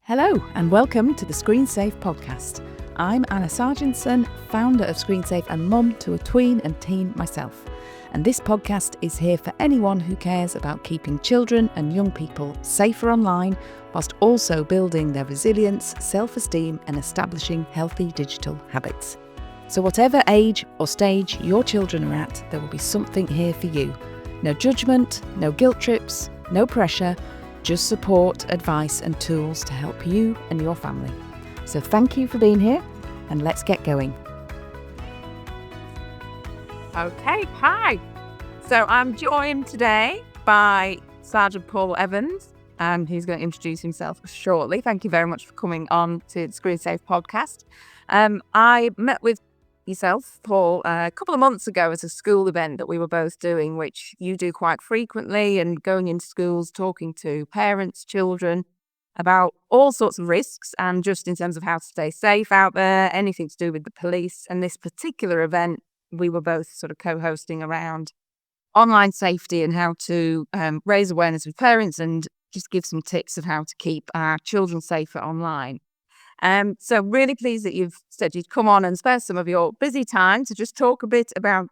Hello and welcome to the ScreenSafe podcast. I'm Anna Sargentson, founder of ScreenSafe and mum to a tween and teen myself. And this podcast is here for anyone who cares about keeping children and young people safer online, whilst also building their resilience, self-esteem and establishing healthy digital habits. So whatever age or stage your children are at, there will be something here for you. No judgment, no guilt trips, no pressure, just support, advice and tools to help you and your family. So thank you for being here and let's get going. Okay, hi. So I'm joined today by Sergeant Paul Evans, and he's going to introduce himself shortly. Thank you very much for coming on to the ScreenSafe podcast. I met with yourself, Paul, a couple of months ago at a school event that we were both doing, which you do quite frequently, and going into schools, talking to parents, children about all sorts of risks and just in terms of how to stay safe out there, anything to do with the police. And this particular event, we were both sort of co-hosting around online safety and how to raise awareness with parents and just give some tips of how to keep our children safer online. So really pleased that you've said you'd come on and spare some of your busy time to just talk a bit about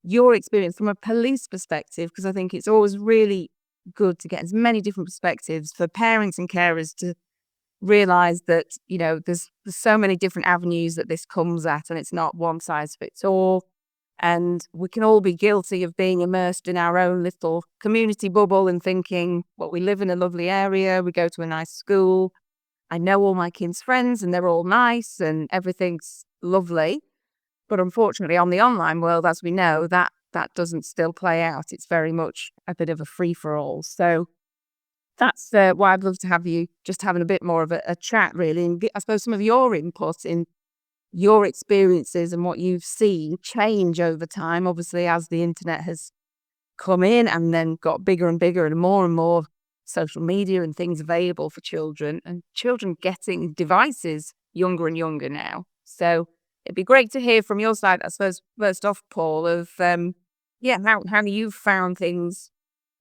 your experience from a police perspective, because I think it's always really good to get as many different perspectives for parents and carers to realise that, you know, there's so many different avenues that this comes at, and it's not one size fits all. And we can all be guilty of being immersed in our own little community bubble and thinking, well, we live in a lovely area, we go to a nice school, I know all my kids' friends and they're all nice and everything's lovely. But unfortunately, on the online world, as we know, that doesn't still play out. It's very much a bit of a free-for-all. So that's why I'd love to have you just having a bit more of a chat, really, and get, I suppose, some of your input in your experiences and what you've seen change over time, obviously, as the internet has come in and then got bigger and bigger and more social media and things available for children, and children getting devices younger and younger now. So it'd be great to hear from your side, I suppose, first off, Paul, of how you've found things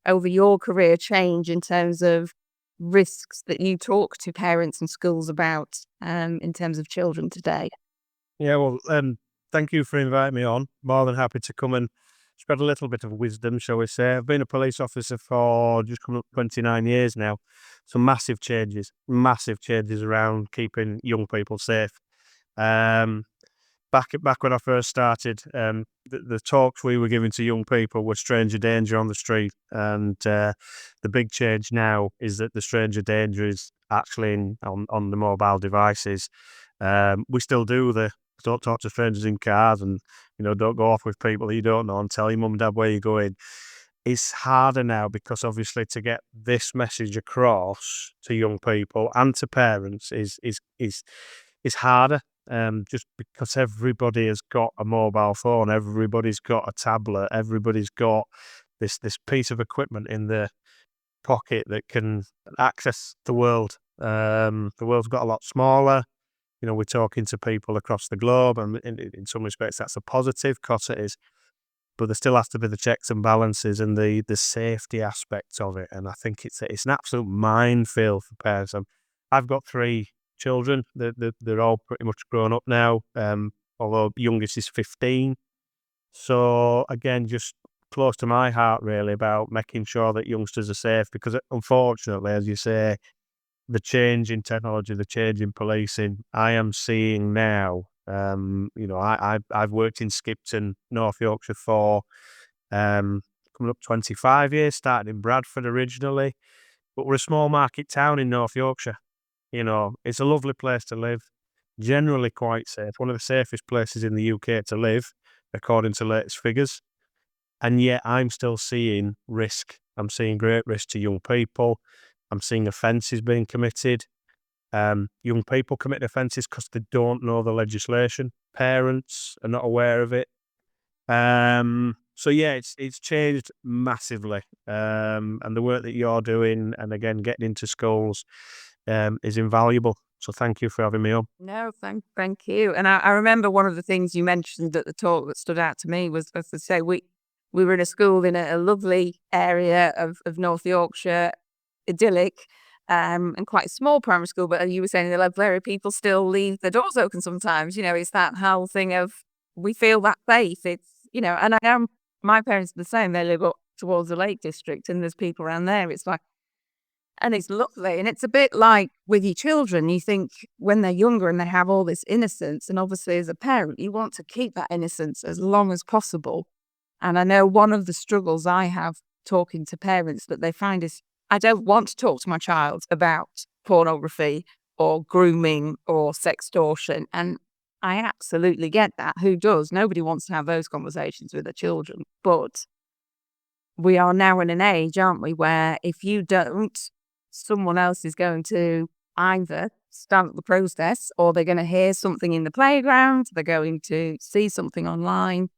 over your career change in terms of risks that you talk to parents and schools about in terms of children today. Yeah, well, thank you for inviting me on. More than happy to come and spread a little bit of wisdom, shall we say. I've been a police officer for just coming up 29 years now. Some massive changes around keeping young people safe. Back when I first started, the talks we were giving to young people were stranger danger on the street. And the big change now is that the stranger danger is actually on the mobile devices. We still do don't talk to strangers in cars and, don't go off with people that you don't know and tell your mum and dad where you're going. It's harder now because obviously to get this message across to young people and to parents is harder. Just because everybody has got a mobile phone, everybody's got a tablet, everybody's got this piece of equipment in their pocket that can access the world. The world's got a lot smaller. We're talking to people across the globe, and in some respects that's a positive, because it is. But there still has to be the checks and balances and the safety aspects of it. And I think it's an absolute minefield for parents. I've got 3 children. They're all pretty much grown up now, although youngest is 15. So again, just close to my heart really about making sure that youngsters are safe, because unfortunately, as you say, the change in technology, the change in policing, I am seeing now. I've worked in Skipton, North Yorkshire for coming up 25 years, started in Bradford originally, but we're a small market town in North Yorkshire. It's a lovely place to live, generally quite safe, one of the safest places in the UK to live, according to latest figures. And yet I'm still seeing risk. I'm seeing great risk to young people. I'm seeing offences being committed. Young people commit offences because they don't know the legislation. Parents are not aware of it. So yeah, it's changed massively. And the work that you're doing, and again, getting into schools, is invaluable. So thank you for having me on. No, thank you. And I remember one of the things you mentioned at the talk that stood out to me was, as I say, we were in a school in a lovely area of North Yorkshire, idyllic, and quite a small primary school, but you were saying in the local area, people still leave the doors open sometimes. It's that whole thing of we feel that safe. It's, and my parents are the same. They live up towards the Lake District and there's people around there. It's like, and it's lovely. And it's a bit like with your children, you think when they're younger and they have all this innocence, and obviously as a parent, you want to keep that innocence as long as possible. And I know one of the struggles I have talking to parents that they find is, I don't want to talk to my child about pornography or grooming or sextortion. And I absolutely get that. Who does? Nobody wants to have those conversations with their children. But we are now in an age, aren't we, where if you don't, someone else is going to either start the process or they're going to hear something in the playground, they're going to see something online,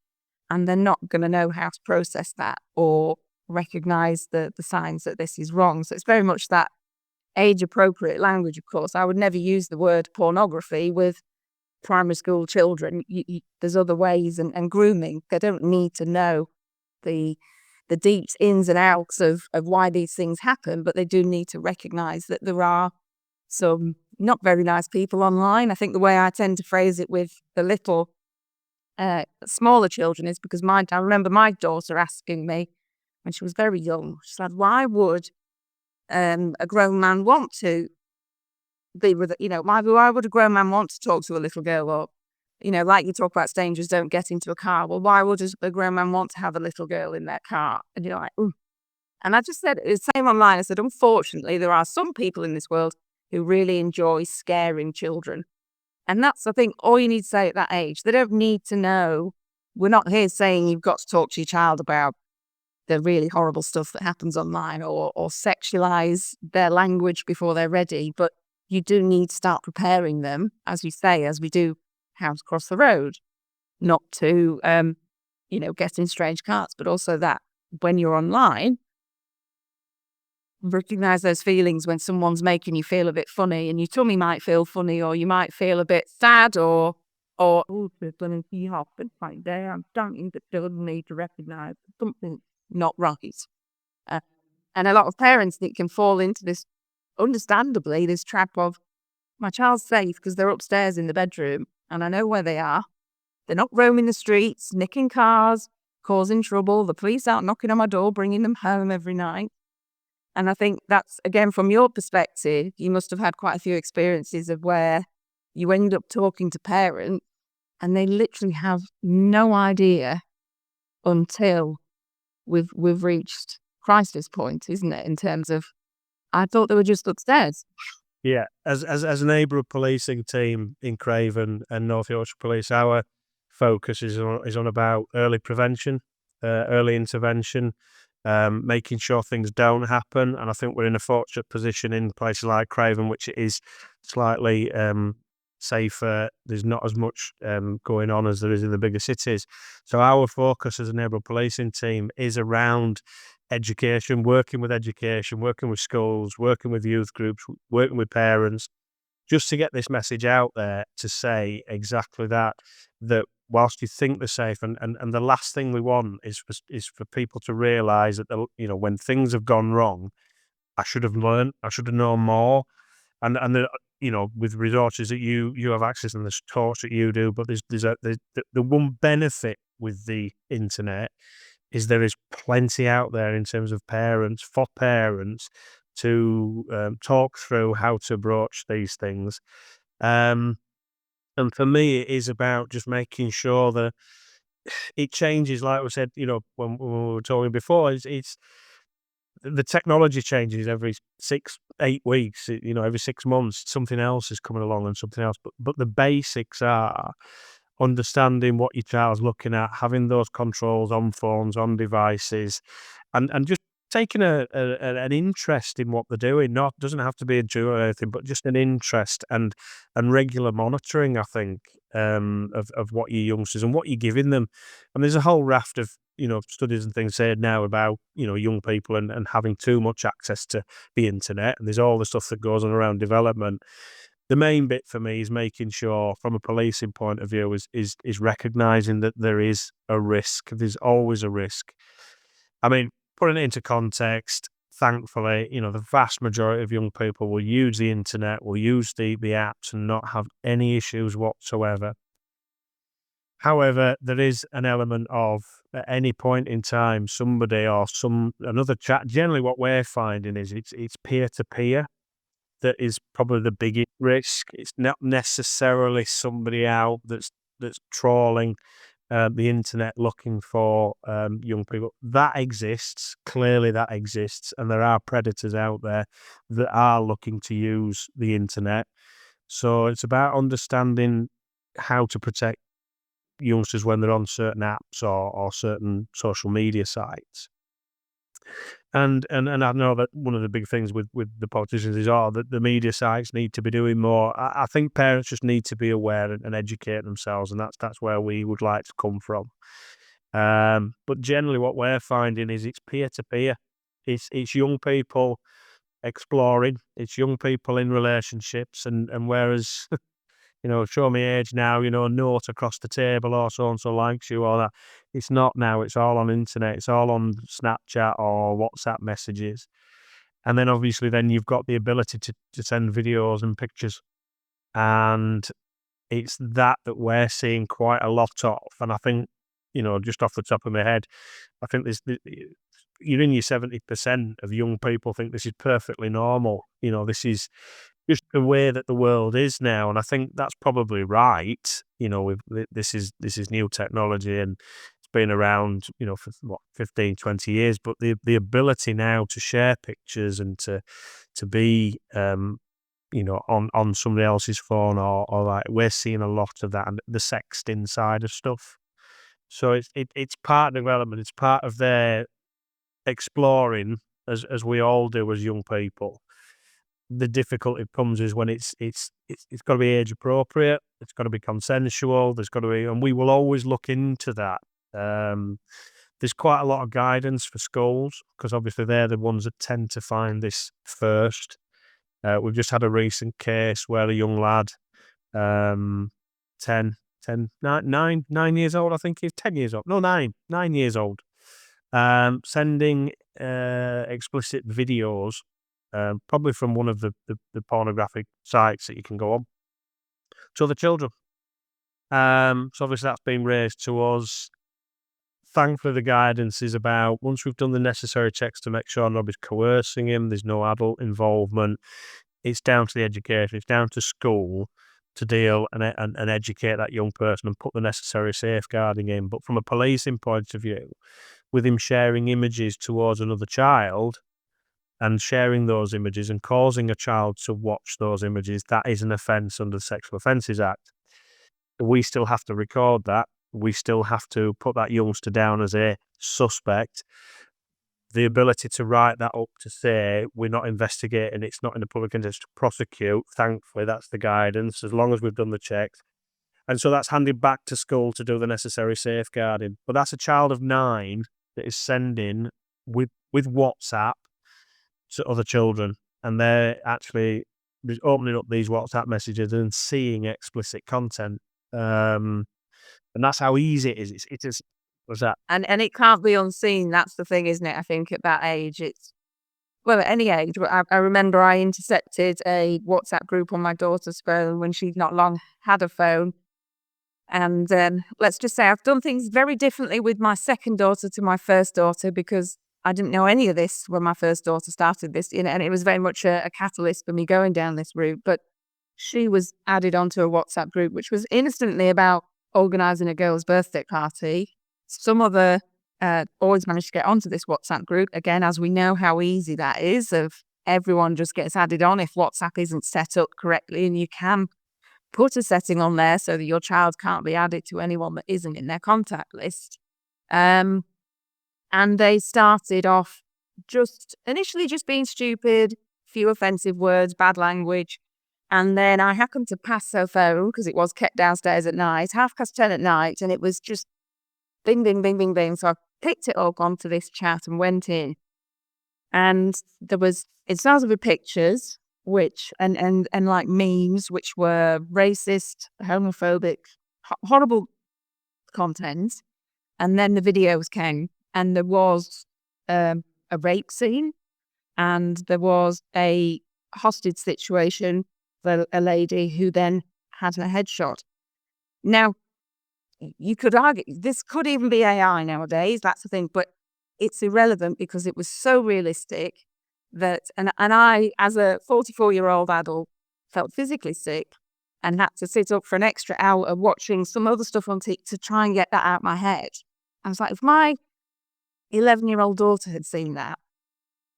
and they're not going to know how to process that or recognize the signs that this is wrong. So it's very much that age-appropriate language, of course. I would never use the word pornography with primary school children. There's other ways, and grooming. They don't need to know the deep ins and outs of why these things happen, but they do need to recognize that there are some not very nice people online. I think the way I tend to phrase it with the little smaller children is because I remember my daughter asking me when she was very young, she said, why would a grown man want to be with, why would a grown man want to talk to a little girl? Or, like you talk about strangers don't get into a car. Well, why would a grown man want to have a little girl in their car? And you're like, ooh. And I just said, it was the same online. I said, unfortunately, there are some people in this world who really enjoy scaring children. And that's, I think, all you need to say at that age. They don't need to know. We're not here saying you've got to talk to your child about the really horrible stuff that happens online or sexualize their language before they're ready. But you do need to start preparing them, as you say, as we do house across the road, not to, get in strange carts, but also that when you're online, recognize those feelings when someone's making you feel a bit funny, and your tummy might feel funny, or you might feel a bit sad, or oh, there's going to be happen right there. I'm starting to feel the need to recognize something not right. And a lot of parents can fall into this, understandably, this trap of my child's safe because they're upstairs in the bedroom and I know where they are. They're not roaming the streets, nicking cars, causing trouble. The police aren't knocking on my door, bringing them home every night. And I think that's, again, from your perspective, you must have had quite a few experiences of where you end up talking to parents and they literally have no idea until we've reached crisis point, isn't it? In terms of, I thought they were just upstairs. Yeah, as a neighbourhood policing team in Craven and North Yorkshire Police, our focus is on about early prevention, early intervention, making sure things don't happen. And I think we're in a fortunate position in places like Craven, which is slightly safer. There's not as much going on as there is in the bigger cities. So our focus as a neighbourhood policing team is around education, working with schools, working with youth groups, working with parents, just to get this message out there to say exactly that whilst you think they're safe, and the last thing we want is for people to realise that, when things have gone wrong, I should have learned, I should have known more. And with resources that you have access and the talks that you do, but there's the one benefit with the internet is there is plenty out there in terms of for parents to talk through how to broach these things. And for me, it is about just making sure that it changes. Like we said, when we were talking before, it's the technology changes every 6-8 weeks. Every 6 months, something else is coming along and something else. But the basics are understanding what your child's looking at, having those controls on phones, on devices, and just taking an interest in what they're doing. Doesn't have to be a do or anything, but just an interest and regular monitoring, I think, of what your youngsters and what you're giving them. And there's a whole raft of studies and things said now about young people and having too much access to the internet, and there's all the stuff that goes on around development. The main bit for me is making sure, from a policing point of view, is recognising that there is a risk. There's always a risk. I mean, putting it into context, thankfully, the vast majority of young people will use the internet, will use the apps and not have any issues whatsoever. However, there is an element of, at any point in time, somebody or another chat. Generally, what we're finding is it's peer to peer that is probably the biggest risk. It's not necessarily somebody out that's trawling the internet looking for young people. That exists. Clearly, that exists, and there are predators out there that are looking to use the internet. So it's about understanding how to protect youngsters when they're on certain apps or certain social media sites. And I know that one of the big things with the politicians is that the media sites need to be doing more. I think parents just need to be aware and educate themselves, and that's where we would like to come from. But generally, what we're finding is it's peer to peer. It's young people exploring. It's young people in relationships, and whereas show me age now, note across the table or so-and-so likes you or that. It's not now. It's all on internet. It's all on Snapchat or WhatsApp messages. And then obviously then you've got the ability to send videos and pictures. And it's that we're seeing quite a lot of. And I think, just off the top of my head, I think you're in your 70% of young people think this is perfectly normal. This is just the way that the world is now, and I think that's probably right. This is new technology, and it's been around, for 15, 20 years. But the ability now to share pictures and to be, on somebody else's phone or like, we're seeing a lot of that, and the sexting side of stuff. So it's part of the development. It's part of their exploring, as we all do as young people. The difficulty comes is when it's got to be age appropriate. It's got to be consensual. There's got to be, and we will always look into that. There's quite a lot of guidance for schools because obviously they're the ones that tend to find this first. We've just had a recent case where a young lad, 9 years old, I think he's 10 years old. No, 9 years old, sending explicit videos. Probably from one of the pornographic sites that you can go on to the children. So obviously that's been raised to us. Thankfully, the guidance is about, once we've done the necessary checks to make sure nobody's coercing him, there's no adult involvement, it's down to the education, it's down to school to deal and educate that young person and put the necessary safeguarding in. But from a policing point of view, with him sharing images towards another child, and sharing those images and causing a child to watch those images, that is an offence under the Sexual Offences Act. We still have to record that. We still have to put that youngster down as a suspect. The ability to write that up to say we're not investigating, it's not in the public interest to prosecute, thankfully, that's the guidance, as long as we've done the checks. And so that's handed back to school to do the necessary safeguarding. But that's a child of 9 that is sending with WhatsApp to other children, and they're actually opening up these WhatsApp messages and seeing explicit content. And that's how easy it is. It is. What's that? And it can't be unseen. That's the thing, isn't it? I think at that age, at any age. I remember I intercepted a WhatsApp group on my daughter's phone when she'd not long had a phone. And let's just say I've done things very differently with my second daughter to my first daughter, because I didn't know any of this when my first daughter started this, and it was very much a catalyst for me going down this route. But she was added onto a WhatsApp group, which was instantly about organising a girl's birthday party. Some other boys managed to get onto this WhatsApp group, again, as we know how easy that is, of everyone just gets added on if WhatsApp isn't set up correctly, and you can put a setting on there so that your child can't be added to anyone that isn't in their contact list. And they started off initially just being stupid, few offensive words, bad language. And then I happened to pass her phone, because it was kept downstairs at night, 10:30 at night, and it was just bing, bing, bing, bing, bing. So I picked it up onto this chat and went in. And it started with pictures, and like memes, which were racist, homophobic, horrible content. And then the videos came, and there was a rape scene, and there was a hostage situation for a lady who then had her head shot. Now, you could argue this could even be AI nowadays, that's the thing, but it's irrelevant because it was so realistic that, and I, as a 44-year-old adult, felt physically sick and had to sit up for an extra hour watching some other stuff on TikTok to try and get that out of my head. I was like, if my 11-year-old daughter had seen that,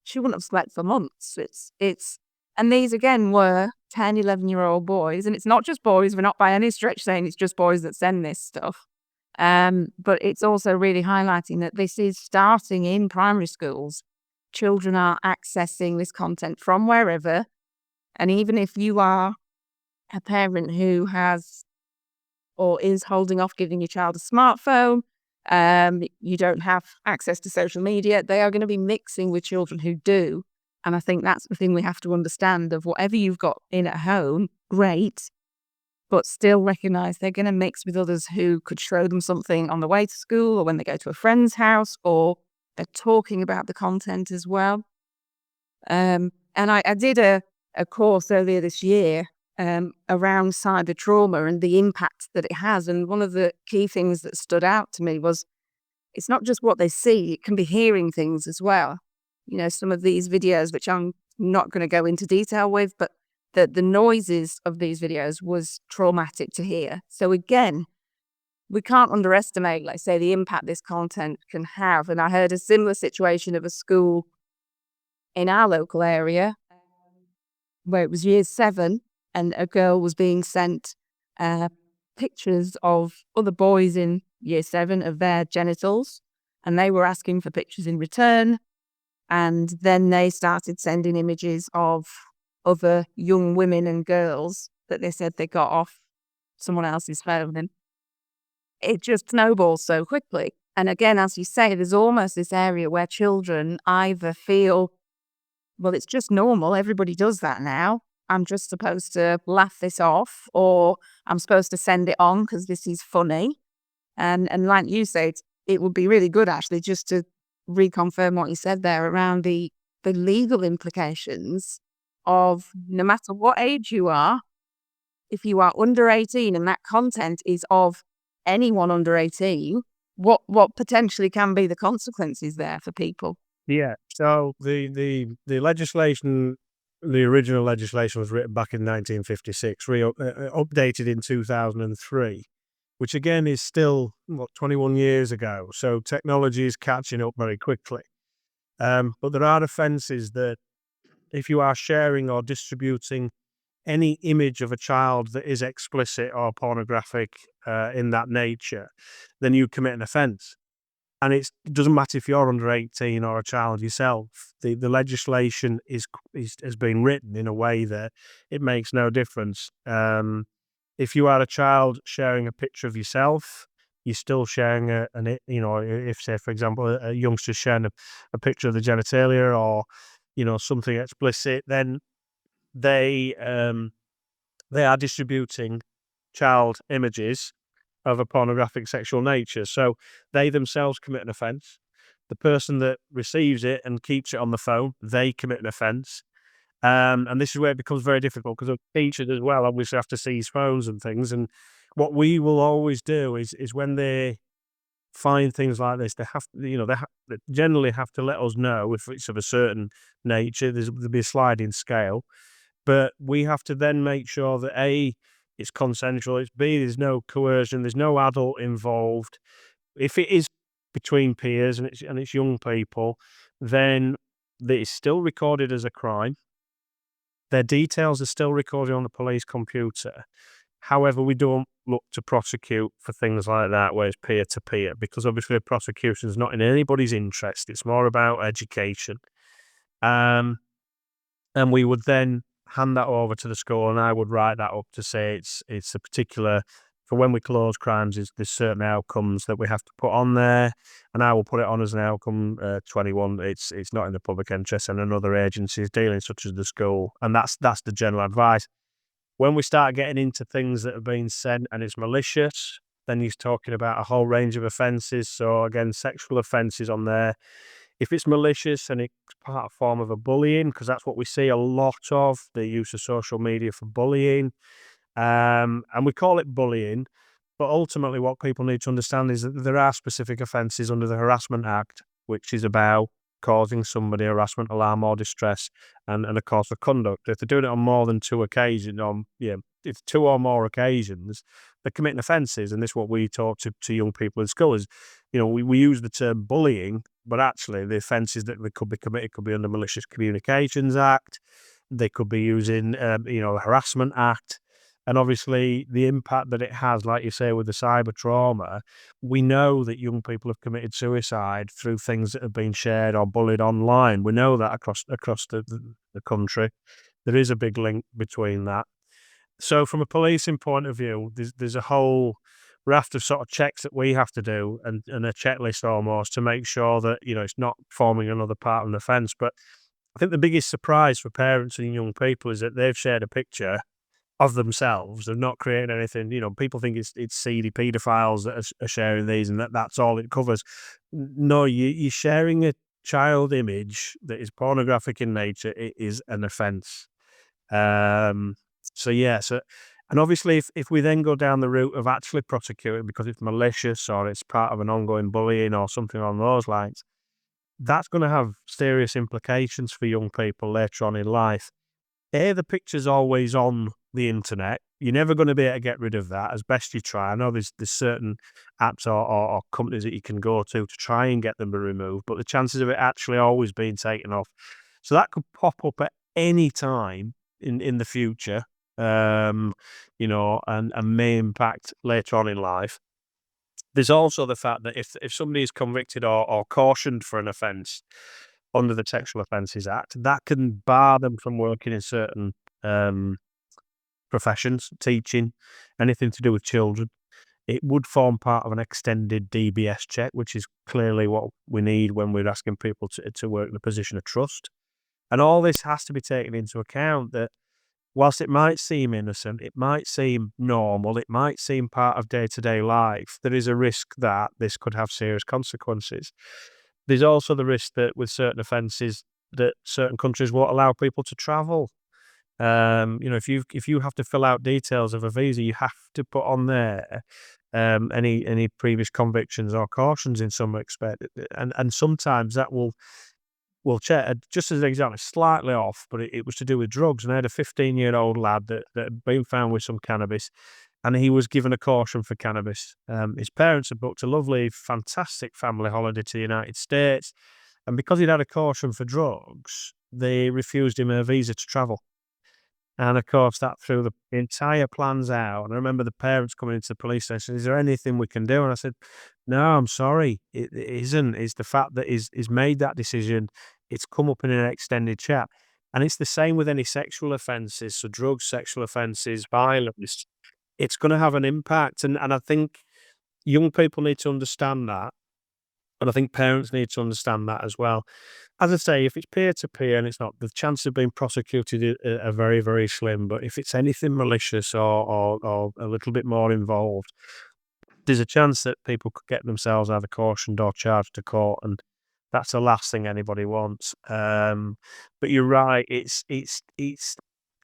she wouldn't have slept for months. And these again were 10, 11-year-old boys, and it's not just boys. We're not by any stretch saying it's just boys that send this stuff. But it's also really highlighting that this is starting in primary schools. Children are accessing this content from wherever. And even if you are a parent who has or is holding off giving your child a smartphone, you don't have access to social media, they are going to be mixing with children who do. And I think that's the thing we have to understand of whatever you've got in at home, great, but still recognise they're going to mix with others who could show them something on the way to school or when they go to a friend's house, or they're talking about the content as well. And I did a course earlier this year around cyber trauma and the impact that it has. And one of the key things that stood out to me was it's not just what they see, it can be hearing things as well. You know, some of these videos, which I'm not going to go into detail with, but the noises of these videos was traumatic to hear. So again, we can't underestimate, like say, the impact this content can have. And I heard a similar situation of a school in our local area where it was year 7 and a girl was being sent pictures of other boys in year 7 of their genitals, and they were asking for pictures in return. And then they started sending images of other young women and girls that they said they got off someone else's phone. And it just snowballs so quickly. And again, as you say, there's almost this area where children either feel, well, it's just normal, everybody does that now, I'm just supposed to laugh this off, or I'm supposed to send it on because this is funny. And like you said, it would be really good actually just to reconfirm what you said there around the legal implications of no matter what age you are, if you are under 18 and that content is of anyone under 18, what potentially can be the consequences there for people? Yeah. So the legislation, the original legislation was written back in 1956, updated in 2003, which again is still 21 years ago. So technology is catching up very quickly. But there are offences that if you are sharing or distributing any image of a child that is explicit or pornographic in that nature, then you commit an offence. And it doesn't matter if you're under 18 or a child yourself. The legislation has been written in a way that it makes no difference. If you are a child sharing a picture of yourself, you're still sharing if say, for example, a youngster's sharing a picture of the genitalia or, something explicit, then they are distributing child images of a pornographic sexual nature. So they themselves commit an offence. The person that receives it and keeps it on the phone, they commit an offence. And this is where it becomes very difficult because teachers as well obviously have to seize phones and things. And what we will always do is when they find things like this, they generally have to let us know if it's of a certain nature. There'll be a sliding scale. But we have to then make sure that A, it's consensual, it's B, there's no coercion, there's no adult involved. If it is between peers and it's young people, then it's still recorded as a crime. Their details are still recorded on the police computer. However, we don't look to prosecute for things like that where it's peer-to-peer, because obviously prosecution is not in anybody's interest. It's more about education. And we would then hand that over to the school, and I would write that up to say it's a particular, for when we close crimes, there's certain outcomes that we have to put on there, and I will put it on as an outcome 21. It's not in the public interest, and another agency is dealing, such as the school, and that's the general advice. When we start getting into things that have been sent and it's malicious, then he's talking about a whole range of offences. So again, sexual offences on there. If it's malicious and it's part of form of a bullying, because that's what we see a lot of, the use of social media for bullying, and we call it bullying, but ultimately what people need to understand is that there are specific offences under the Harassment Act, which is about causing somebody harassment, alarm or distress, and a cause of conduct. If they're doing it on more than two occasions, if two or more occasions, they're committing offences. And this is what we talk to young people in school is, we use the term bullying, but actually the offences that they could be committed could be under Malicious Communications Act. They could be using, the Harassment Act. And obviously the impact that it has, like you say, with the cyber trauma, we know that young people have committed suicide through things that have been shared or bullied online. We know that across the country. There is a big link between that. So from a policing point of view, there's a whole raft of sort of checks that we have to do and a checklist almost to make sure that, it's not forming another part of an offence. But I think the biggest surprise for parents and young people is that they've shared a picture of themselves. They're not creating anything. People think it's seedy paedophiles that are sharing these and that's all it covers. No, you're sharing a child image that is pornographic in nature. It is an offence. And obviously if we then go down the route of actually prosecuting because it's malicious or it's part of an ongoing bullying or something along those lines, that's going to have serious implications for young people later on in life. The picture's always on the internet. You're never going to be able to get rid of that as best you try. I know there's certain apps or companies that you can go to try and get them to remove, but the chances of it actually always being taken off. So that could pop up at any time in the future, and may impact later on in life. There's also the fact that if somebody is convicted or cautioned for an offence under the Sexual Offences Act, that can bar them from working in certain professions, teaching, anything to do with children. It would form part of an extended DBS check, which is clearly what we need when we're asking people to work in a position of trust. And all this has to be taken into account that whilst it might seem innocent, it might seem normal, it might seem part of day-to-day life, there is a risk that this could have serious consequences. There's also the risk that with certain offences that certain countries won't allow people to travel. If you have to fill out details of a visa, you have to put on there any previous convictions or cautions in some respect, and sometimes that will check. Just as an example, slightly off, but it was to do with drugs, and I had a 15-year-old lad that had been found with some cannabis, and he was given a caution for cannabis. His parents had booked a lovely, fantastic family holiday to the United States, and because he'd had a caution for drugs, they refused him a visa to travel. And of course, that threw the entire plans out. And I remember the parents coming into the police station, "Is there anything we can do?" And I said, "No, I'm sorry. It isn't. It's the fact that he's made that decision. It's come up in an extended chat." And it's the same with any sexual offences. So drugs, sexual offences, violence, it's going to have an impact. And I think young people need to understand that. And I think parents need to understand that as well. As I say, if it's peer-to-peer and it's not, the chances of being prosecuted are very, very slim. But if it's anything malicious or a little bit more involved, there's a chance that people could get themselves either cautioned or charged to court, and that's the last thing anybody wants. But you're right; it's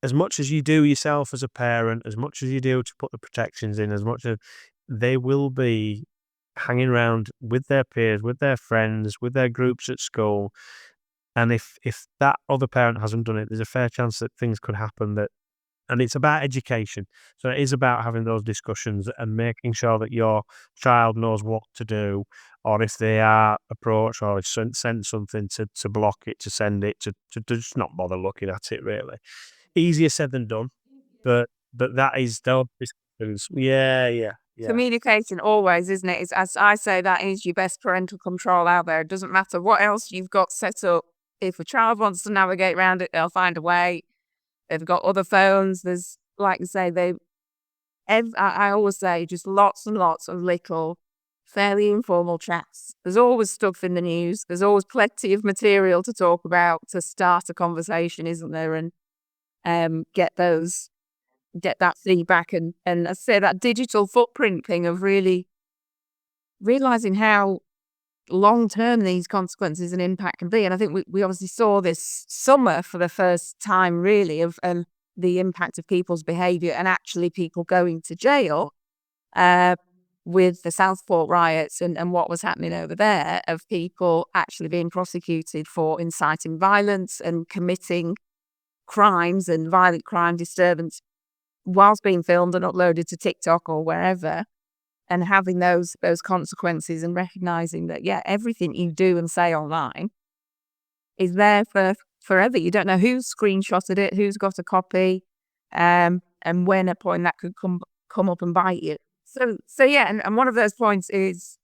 as much as you do yourself as a parent, as much as you do to put the protections in, as much as they will be hanging around with their peers, with their friends, with their groups at school. And if that other parent hasn't done it, there's a fair chance that things could happen and it's about education. So it is about having those discussions and making sure that your child knows what to do, or if they are approached or sent something to block it, to send it, to just not bother looking at it really. Easier said than done, but that is those discussions. Yeah. Communicating always, isn't it? It's, as I say, that is your best parental control out there. It doesn't matter what else you've got set up. If a child wants to navigate around it, they'll find a way. They've got other phones. There's, like you say, I always say, just lots and lots of little, fairly informal chats. There's always stuff in the news. There's always plenty of material to talk about to start a conversation, isn't there? And get that feedback and I say that digital footprint thing of really realizing how long term these consequences and impact can be. And I think we obviously saw this summer for the first time, really, of the impact of people's behaviour and actually people going to jail with the Southport riots and what was happening over there, of people actually being prosecuted for inciting violence and committing crimes and violent crime disturbance whilst being filmed and uploaded to TikTok or wherever, and having those consequences and recognising that, yeah, everything you do and say online is there for forever. You don't know who's screenshotted it, who's got a copy, and when a point that could come up and bite you. So yeah, and one of those points is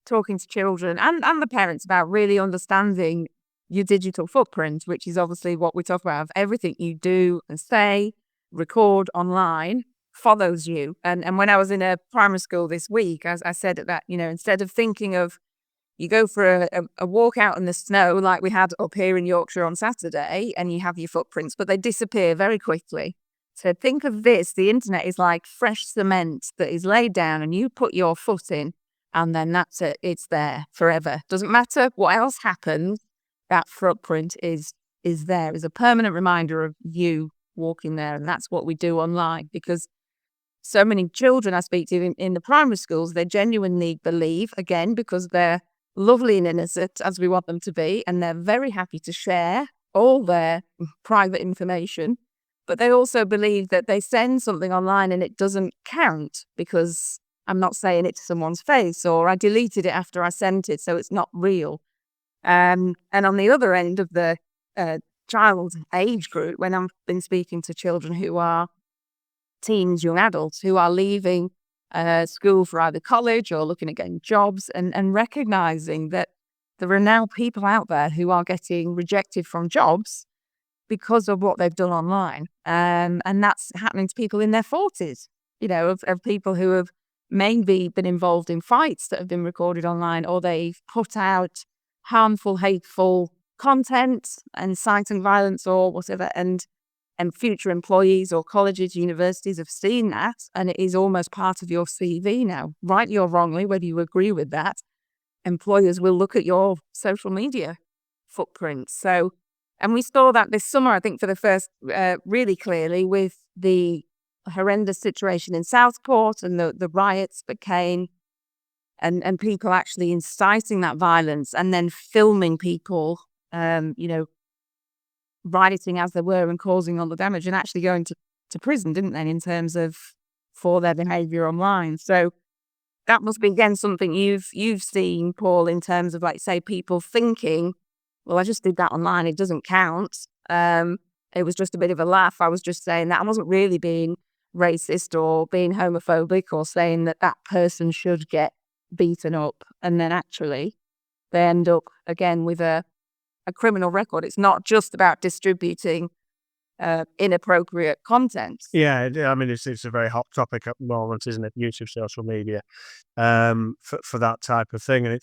talking to children and the parents about really understanding your digital footprint, which is obviously what we talk about, of everything you do and say, record online follows you. And when I was in a primary school this week, as I said that, instead of thinking of you go for a walk out in the snow like we had up here in Yorkshire on Saturday and you have your footprints, but they disappear very quickly. So think of this, the internet is like fresh cement that is laid down and you put your foot in and then that's it, it's there forever. Doesn't matter what else happens, that footprint is there, is a permanent reminder of you walking there. And that's what we do online, because so many children I speak to in the primary schools, they genuinely believe, again, because they're lovely and innocent as we want them to be, and they're very happy to share all their private information, but they also believe that they send something online and it doesn't count because I'm not saying it to someone's face, or I deleted it after I sent it, so it's not real. And on the other end of the child age group, when I've been speaking to children who are teens, young adults, who are leaving school for either college or looking at getting jobs, and recognizing that there are now people out there who are getting rejected from jobs because of what they've done online. And that's happening to people in their 40s, of people who have maybe been involved in fights that have been recorded online, or they've put out harmful, hateful content, inciting violence or whatever, and future employees or colleges, universities have seen that, and it is almost part of your CV now, rightly or wrongly, whether you agree with that. Employers will look at your social media footprint. So, and we saw that this summer, I think, for the first really clearly, with the horrendous situation in Southport and the riots that came, and people actually inciting that violence and then filming people, rioting as they were and causing all the damage, and actually going to prison, didn't they, in terms of for their behaviour online. So that must be, again, something you've seen, Paul, in terms of, like, say, people thinking, well, I just did that online, it doesn't count. It was just a bit of a laugh. I was just saying that. I wasn't really being racist or being homophobic or saying that person should get beaten up. And then actually they end up again with a criminal record. It's not just about distributing inappropriate content. Yeah, I mean, it's a very hot topic at the moment, isn't it? Use of social media for that type of thing, and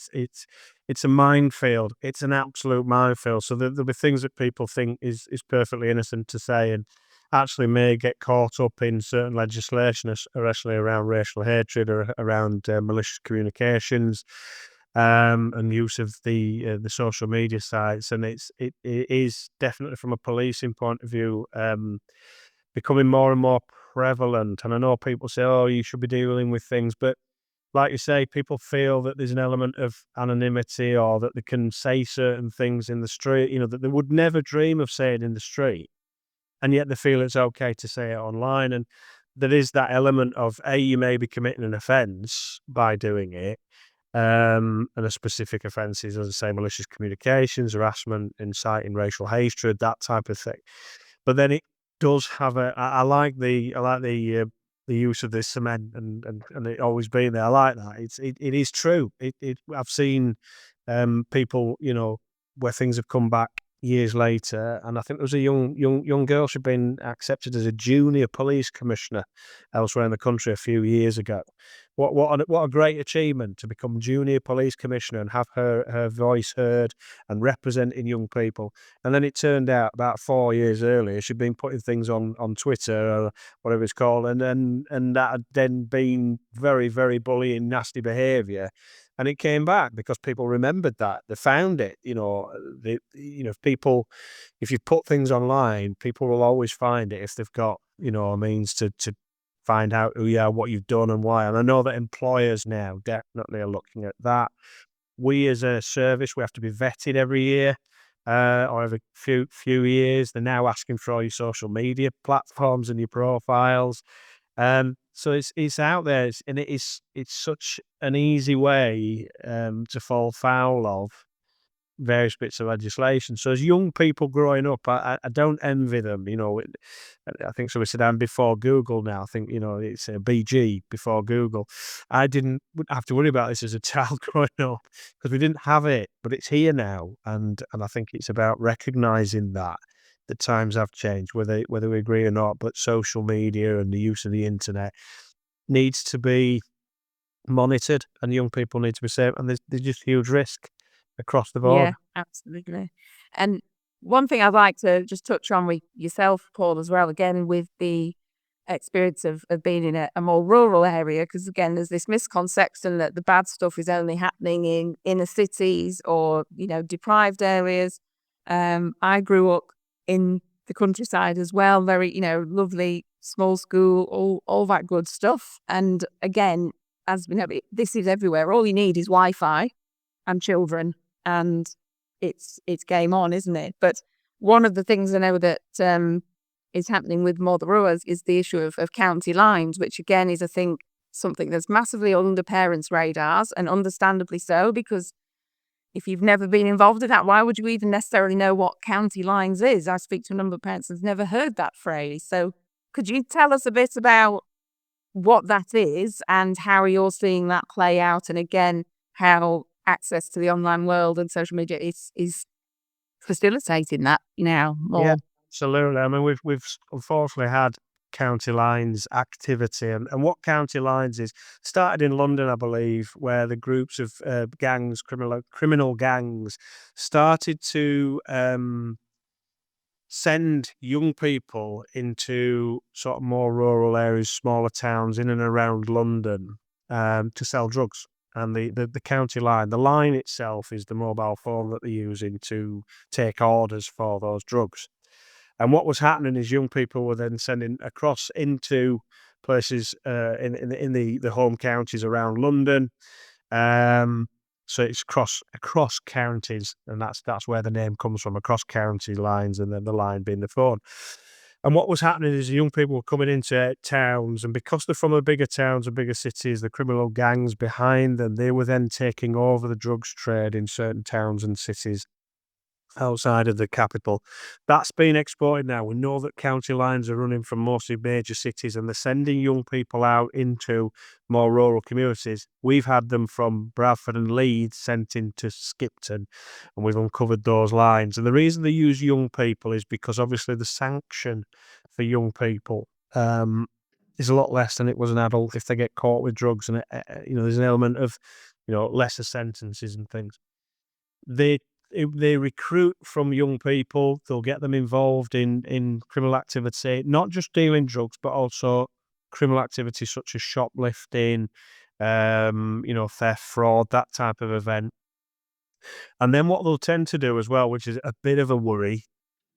it's a minefield. It's an absolute minefield. So there'll be things that people think is perfectly innocent to say, and actually may get caught up in certain legislation, especially around racial hatred or around malicious communications. And use of the social media sites, and it is definitely, from a policing point of view, becoming more and more prevalent. And I know people say, "Oh, you should be dealing with things," but like you say, people feel that there's an element of anonymity, or that they can say certain things in the street, that they would never dream of saying in the street, and yet they feel it's okay to say it online. And there is that element of, you may be committing an offence by doing it. And a specific offences, as I say, malicious communications, harassment, inciting racial hatred, that type of thing. But then it does have I like the use of this cement and it always being there. I like that. It is true. I've seen people, where things have come back years later, and I think there was a young girl, she'd been accepted as a junior police commissioner elsewhere in the country a few years ago, what a great achievement to become junior police commissioner and have her voice heard and representing young people. And then it turned out about 4 years earlier, she'd been putting things on Twitter or whatever it's called, and that had then been very, very bullying, nasty behaviour. And it came back because people remembered that. They found it, if you put things online, people will always find it if they've got, a means to find out who you are, what you've done and why. And I know that employers now definitely are looking at that. We as a service, we have to be vetted every year, or every few years. They're now asking for all your social media platforms and your profiles. So it's out there, and it's such an easy way to fall foul of various bits of legislation. So as young people growing up, I don't envy them. I think somebody said I'm before Google now. I think it's a BG before Google. I didn't have to worry about this as a child growing up because we didn't have it, but it's here now, and I think it's about recognizing that the times have changed, whether we agree or not. But social media and the use of the internet needs to be monitored, and young people need to be safe. And there's just huge risk across the board. Yeah, absolutely. And one thing I'd like to just touch on with yourself, Paul, as well, again, with the experience of being in a more rural area, because again, there's this misconception that the bad stuff is only happening in inner cities or, deprived areas. I grew up in the countryside as well, very, lovely small school, all that good stuff. And again, as we know, this is everywhere. All you need is Wi-Fi and children, and it's game on, isn't it? But one of the things I know that is happening with Motherwell is the issue of county lines, which again is, I think, something that's massively under parents' radars, and understandably so, because if you've never been involved in that, why would you even necessarily know what county lines is? I speak to a number of parents who've never heard that phrase. So could you tell us a bit about what that is and how you're seeing that play out, and again, how access to the online world and social media is facilitating that now more? Yeah, absolutely. I mean, we've unfortunately had county lines activity, and what county lines is started in London, I believe, where the groups of gangs, criminal gangs, started to send young people into sort of more rural areas, smaller towns in and around London, to sell drugs. And the county line, the line itself is the mobile phone that they're using to take orders for those drugs. And what was happening is young people were then sending across into places in the home counties around London. So it's across counties, and that's where the name comes from, across county lines, and then the line being the phone. And what was happening is the young people were coming into towns, and because they're from the bigger towns and bigger cities, the criminal gangs behind them, they were then taking over the drugs trade in certain towns and cities outside of the capital. That's been exported now. We know that county lines are running from mostly major cities, and they're sending young people out into more rural communities. We've had them from Bradford and Leeds sent into Skipton, and we've uncovered those lines. And the reason they use young people is because obviously the sanction for young people is a lot less than it was an adult if they get caught with drugs, and there's an element of lesser sentences and things. They recruit from young people. They'll get them involved in criminal activity, not just dealing drugs, but also criminal activity such as shoplifting, theft, fraud, that type of event. And then what they'll tend to do as well, which is a bit of a worry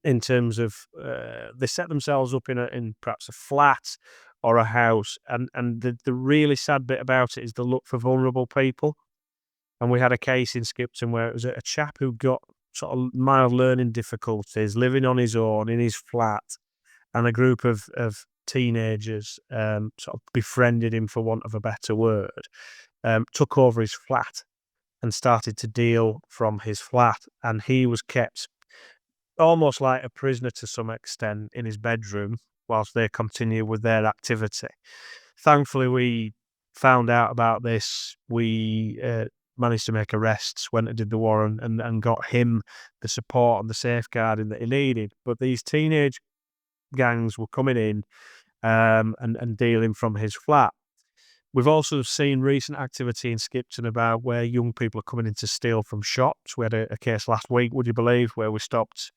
in terms of they set themselves up in perhaps a flat or a house, and the really sad bit about it is they look for vulnerable people. And we had a case in Skipton where it was a chap who got sort of mild learning difficulties, living on his own in his flat, and a group of teenagers sort of befriended him, for want of a better word, took over his flat and started to deal from his flat. And he was kept almost like a prisoner to some extent in his bedroom whilst they continue with their activity. Thankfully, we found out about this. We managed to make arrests, went and did the warrant, and got him the support and the safeguarding that he needed. But these teenage gangs were coming in and dealing from his flat. We've also seen recent activity in Skipton about where young people are coming in to steal from shops. We had a case last week, would you believe, where we stopped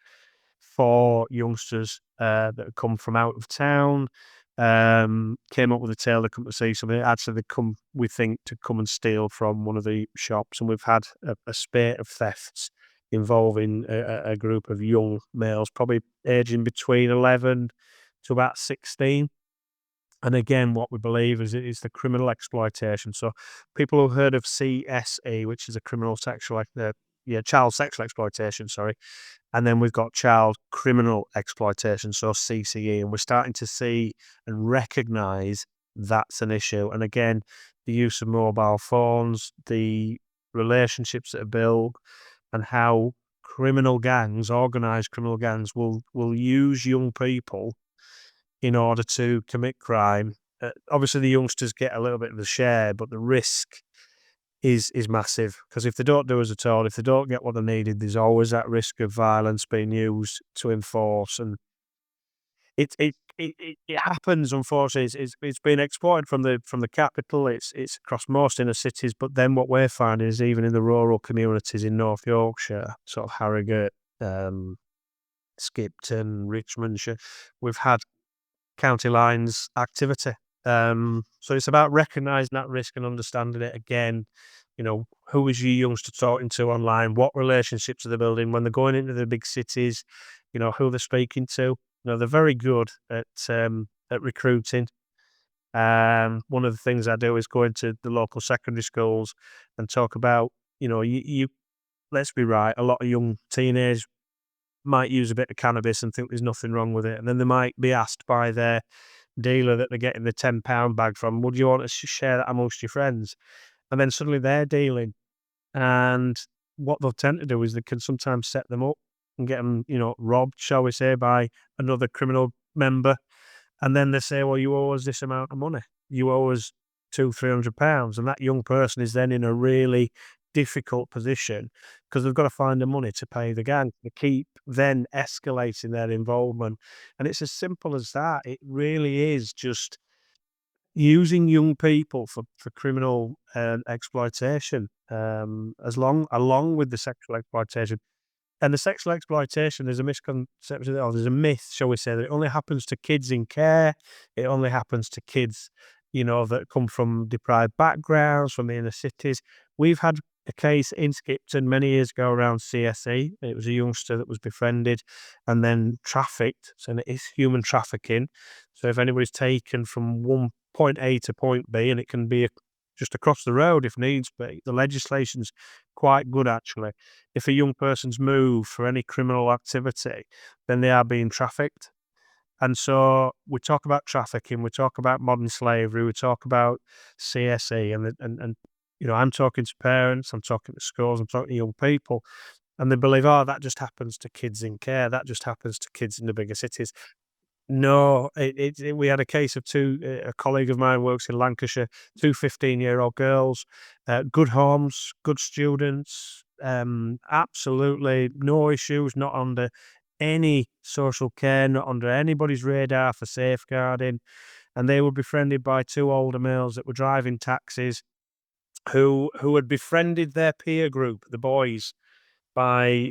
4 youngsters that had come from out of town, came up with a tale they come to see something. Actually, they come, we think, to come and steal from one of the shops. And we've had a spate of thefts involving a group of young males, probably aging between 11 to about 16. And again, what we believe is the criminal exploitation. So people who've heard of CSE, which is a child sexual exploitation, sorry. And then we've got child criminal exploitation, so CCE. And we're starting to see and recognise that's an issue. And again, the use of mobile phones, the relationships that are built, and how criminal gangs, organised criminal gangs, will use young people in order to commit crime. Obviously, the youngsters get a little bit of the share, but the risk is massive, because if they don't do as at all, if they don't get what they needed, there's always that risk of violence being used to enforce. And it happens, unfortunately. It's been exploited from the capital. It's across most inner cities, but then what we're finding is even in the rural communities in North Yorkshire, sort of Harrogate, Skipton, Richmondshire, we've had county lines activity. So it's about recognising that risk and understanding it. Again, who is your youngster talking to online? What relationships are they building when they're going into the big cities? Who they're speaking to. They're very good at recruiting. One of the things I do is go into the local secondary schools and talk about, you let's be right, a lot of young teenagers might use a bit of cannabis and think there's nothing wrong with it. And then they might be asked by their dealer that they're getting the £10 bag from, would you want to share that amongst your friends? And then suddenly they're dealing. And what they'll tend to do is they can sometimes set them up and get them, robbed, shall we say, by another criminal member. And then they say, well, you owe us this amount of money. You owe us £200-300. And that young person is then in a really difficult position because they've got to find the money to pay the gang. They keep then escalating their involvement. And it's as simple as that. It really is just using young people for criminal exploitation, along with the sexual exploitation. And the sexual exploitation, there's a misconception, or there's a myth, shall we say, that it only happens to kids in care. It only happens to kids, that come from deprived backgrounds, from the inner cities. We've had a case in Skipton many years ago around CSE. It was a youngster that was befriended and then trafficked. So it is human trafficking. So if anybody's taken from one point A to point B, and it can be just across the road if needs be, the legislation's quite good actually. If a young person's moved for any criminal activity, then they are being trafficked. And so we talk about trafficking, we talk about modern slavery, we talk about CSE, and I'm talking to parents, I'm talking to schools, I'm talking to young people, and they believe, that just happens to kids in care, that just happens to kids in the bigger cities. No, we had a case of a colleague of mine works in Lancashire, 2 15-year-old girls, good homes, good students, absolutely no issues, not under any social care, not under anybody's radar for safeguarding. And they were befriended by 2 older males that were driving taxis who had befriended their peer group, the boys, by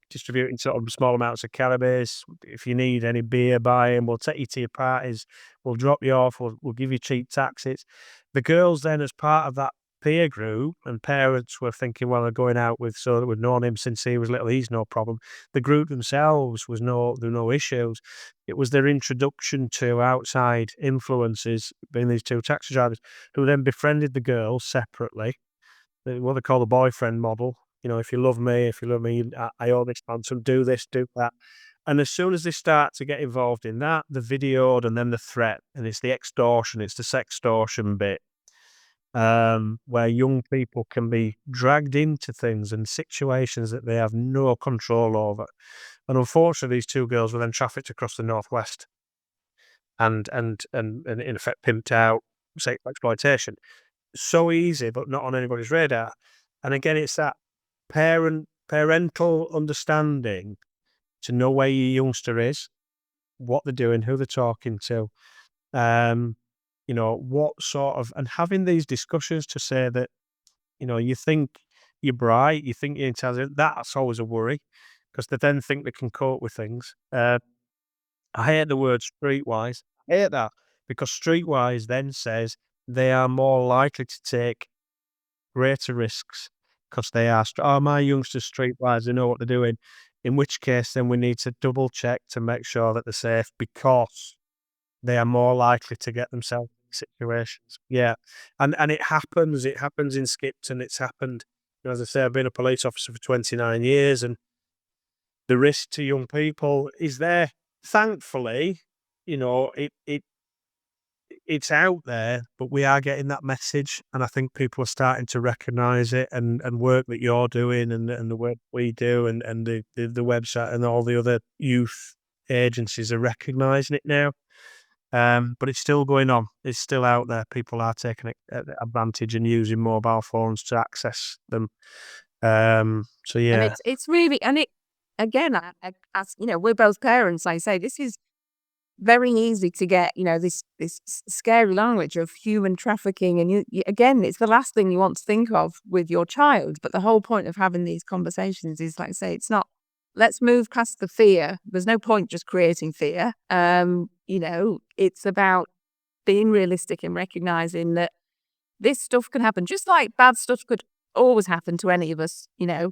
distributing sort of small amounts of cannabis. If you need any beer, buy them. We'll take you to your parties. We'll drop you off. We'll give you cheap taxis. The girls then, as part of that peer group, and parents were thinking, well, they're going out with so that we've known him since he was little. He's no problem. The group themselves there were no issues. It was their introduction to outside influences, being these 2 taxi drivers, who then befriended the girls separately. What they call the boyfriend model. If you love me, I owe this ransom, do this, do that. And as soon as they start to get involved in that, the videoed and then the threat, and it's the extortion, it's the sextortion bit, where young people can be dragged into things and situations that they have no control over. And unfortunately, these 2 girls were then trafficked across the northwest and in effect pimped out, sexual exploitation. So easy, but not on anybody's radar. And again, it's that parental understanding to know where your youngster is, what they're doing, who they're talking to. what sort of, and having these discussions to say that, you think you're bright, you think you're intelligent, that's always a worry because they then think they can cope with things. I hate the word streetwise. I hate that because streetwise then says they are more likely to take greater risks because they are, oh, my youngsters streetwise, they know what they're doing. In which case, then we need to double check to make sure that they're safe because they are more likely to get themselves in situations. Yeah. And it happens. It happens in Skipton. It's happened. As I say, I've been a police officer for 29 years and the risk to young people is there. Thankfully, it's out there, but we are getting that message, and I think people are starting to recognise it, and work that you're doing, and the work we do, and the website, and all the other youth agencies are recognising it now. But it's still going on. It's still out there. People are taking advantage and using mobile phones to access them. So And yeah, it's really, and it, again, as we're both parents, I say this is very easy to get, this scary language of human trafficking. And again, it's the last thing you want to think of with your child. But the whole point of having these conversations is, like I say, it's not, let's move past the fear. There's no point just creating fear. It's about being realistic and recognizing that this stuff can happen, just like bad stuff could always happen to any of us,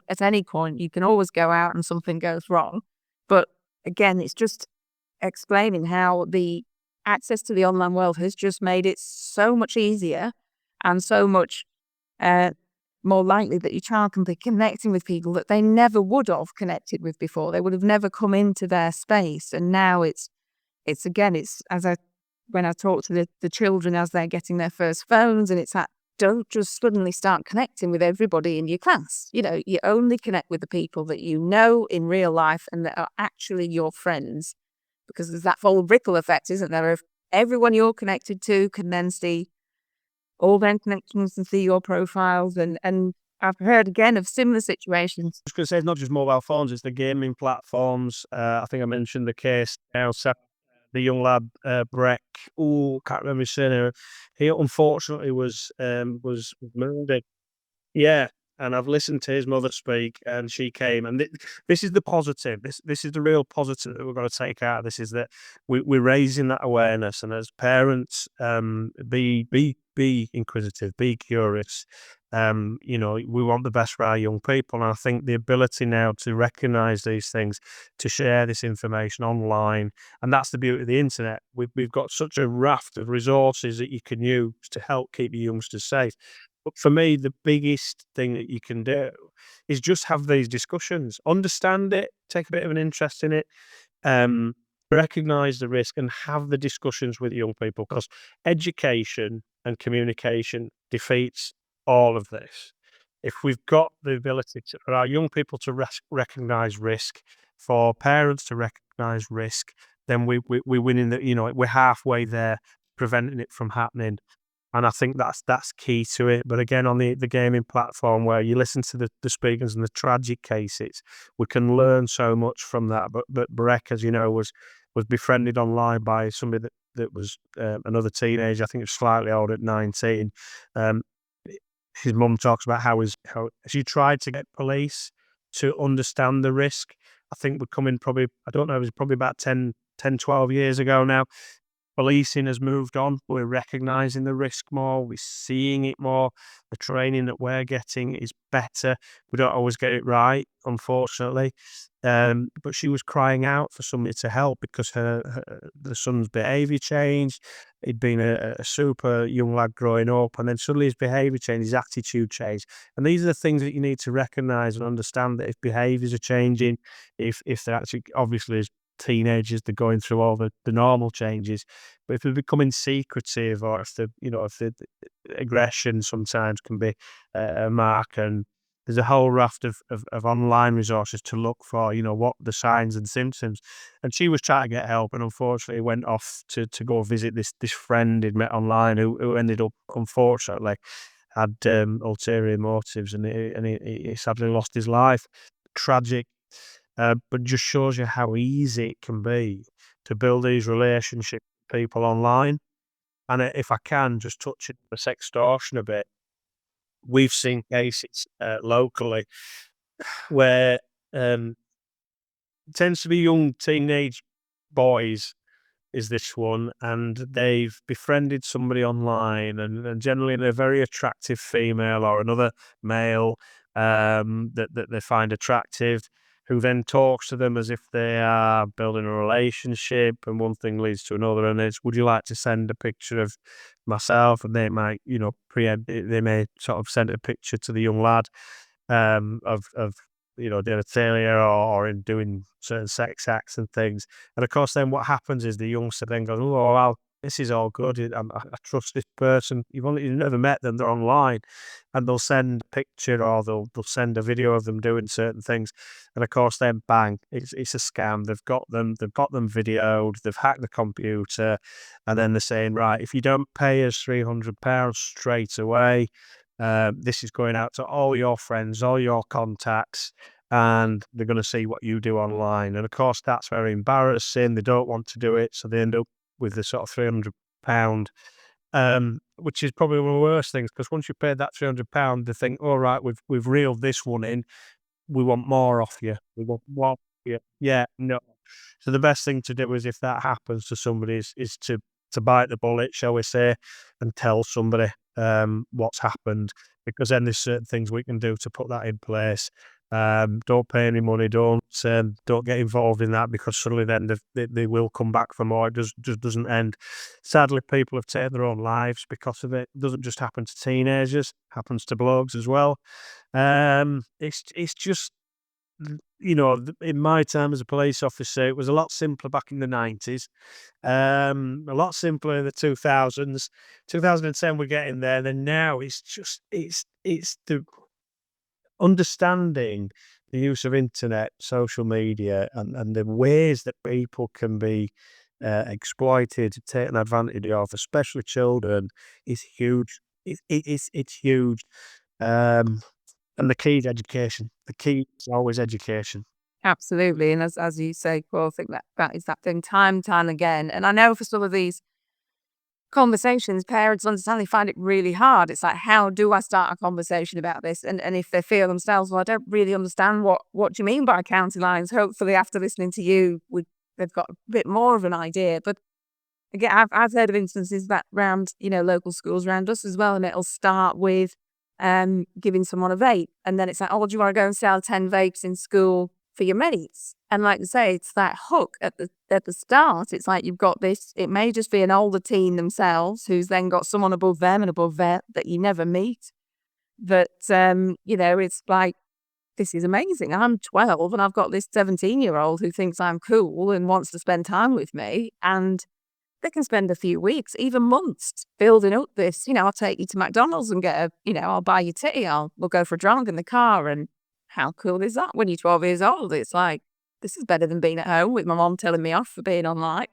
at any point. You can always go out and something goes wrong. But again, it's just explaining how the access to the online world has just made it so much easier and so much more likely that your child can be connecting with people that they never would have connected with before. They would have never come into their space. And now it's again, it's when I talk to the children as they're getting their first phones, and it's that, don't just suddenly start connecting with everybody in your class. You only connect with the people that you know in real life and that are actually your friends. Because there's that whole ripple effect, isn't there? If everyone you're connected to can then see all their connections and see your profiles. And I've heard again of similar situations. I was going to say it's not just mobile phones; it's the gaming platforms. I think I mentioned the case now. The young lad Breck. Oh, can't remember his surname. He unfortunately was murdered. Yeah, and I've listened to his mother speak, and she came, and this is the positive. This is the real positive that we're going to take out of this, is that we're raising that awareness, and as parents, be inquisitive, be curious. We want the best for our young people, and I think the ability now to recognise these things, to share this information online, and that's the beauty of the internet. We've got such a raft of resources that you can use to help keep your youngsters safe. But for me, the biggest thing that you can do is just have these discussions, understand it, take a bit of an interest in it, um, recognize the risk, and have the discussions with young people, because education and communication defeats all of this. If we've got the ability for our young people to recognize risk, for parents to recognize risk, then we're winning we're halfway there, preventing it from happening. And I think that's key to it. But again, on the gaming platform, where you listen to the speakers and the tragic cases, we can learn so much from that. But Breck, as you know, was befriended online by somebody that was another teenager. I think it was slightly older, at 19. Um, his mum talks about how she tried to get police to understand the risk. I think we're coming probably, I don't know, it was probably about 12 years ago now. Policing has moved on. We're recognising the risk more. We're seeing it more. The training that we're getting is better. We don't always get it right, unfortunately. But she was crying out for somebody to help because the son's behaviour changed. He'd been a super young lad growing up, and then suddenly his behaviour changed, his attitude changed. And these are the things that you need to recognise and understand, that if behaviours are changing, if they're actually, obviously, as teenagers, they're going through all the normal changes, but if they're becoming secretive, or if the aggression sometimes can be a mark, and there's a whole raft of online resources to look for, what the signs and symptoms. And she was trying to get help, and unfortunately went off to go visit this friend he'd met online, who ended up, unfortunately, had ulterior motives, and he sadly lost his life. Tragic. But just shows you how easy it can be to build these relationships with people online. And if I can, just touch it the sextortion a bit, we've seen cases locally where it tends to be young teenage boys is this one, and they've befriended somebody online, and generally they're a very attractive female or another male that they find attractive, who then talks to them as if they are building a relationship, and one thing leads to another, and it's, would you like to send a picture of myself? And they might, preempt it, they may sort of send a picture to the young lad of genitalia or in doing certain sex acts and things. And of course, then what happens is the youngster then goes, "Oh, well, this is all good. I trust this person." You've never met them; they're online, and they'll send a picture or they'll send a video of them doing certain things. And of course, then bang, it's a scam. They've got them videoed. They've hacked the computer, and then they're saying, "Right, if you don't pay us £300 straight away, this is going out to all your friends, all your contacts, and they're going to see what you do online." And of course, that's very embarrassing. They don't want to do it, so they end up with the sort of £300, which is probably one of the worst things, because once you pay that £300, they think, "All right, we've reeled this one in. We want more off you. We want more off you." Yeah, no. So the best thing to do is, if that happens to somebody, is to bite the bullet, shall we say, and tell somebody what's happened, because then there's certain things we can do to put that in place. Don't pay any money. Don't get involved in that, because suddenly then they will come back for more. It just doesn't end. Sadly, people have taken their own lives because of it. It doesn't just happen to teenagers; it happens to blokes as well. It's just, in my time as a police officer, it was a lot simpler back in the 90s. A lot simpler in the 2000s. 2010, we're getting there. Then now it's the understanding the use of internet, social media, and the ways that people can be exploited, taken advantage of, especially children, is huge. It's huge. And the key is education. The key is always education. Absolutely. And as you say, Paul, I think that is that thing time and time again. And I know for some of these conversations, parents understand they find it really hard. It's like, how do I start a conversation about this? And if they feel themselves, well, I don't really understand what do you mean by county lines? Hopefully, after listening to you, they've got a bit more of an idea. But again, I've heard of instances that around, local schools around us as well, and it'll start with giving someone a vape, and then it's like, "Oh, do you want to go and sell 10 vapes in school for your mates?" And like you say, it's that hook at the start. It's like, you've got this. It may just be an older teen themselves who's then got someone above them and above that you never meet. But it's like, this is amazing. I'm 12 and I've got this 17-year-old who thinks I'm cool and wants to spend time with me, and they can spend a few weeks, even months, building up this, I'll take you to McDonald's and I'll buy you tea. We'll go for a drive in the car. And how cool is that when you're 12 years old? It's like, this is better than being at home with my mom telling me off for being online.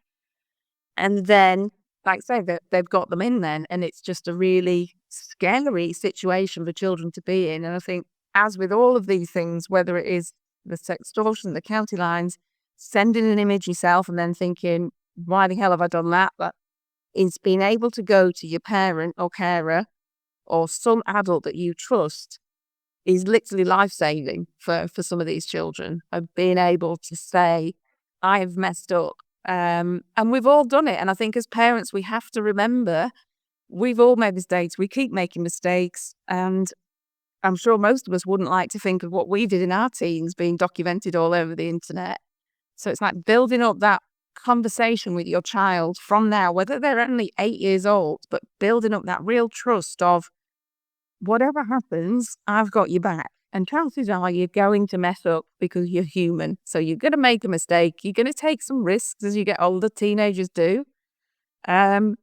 And then, like I say, they've got them in then. And it's just a really scary situation for children to be in. And I think, as with all of these things, whether it is the sextortion, the county lines, sending an image yourself and then thinking, why the hell have I done that? But it's being able to go to your parent or carer or some adult that you trust is literally life-saving for some of these children, of being able to say, I have messed up. And we've all done it. And I think as parents, we have to remember, we've all made mistakes. We keep making mistakes. And I'm sure most of us wouldn't like to think of what we did in our teens being documented all over the internet. So it's like building up that conversation with your child from now, whether they're only 8 years old, but building up that real trust of, whatever happens, I've got your back. And chances are you're going to mess up because you're human. So you're going to make a mistake. You're going to take some risks as you get older. Teenagers do. And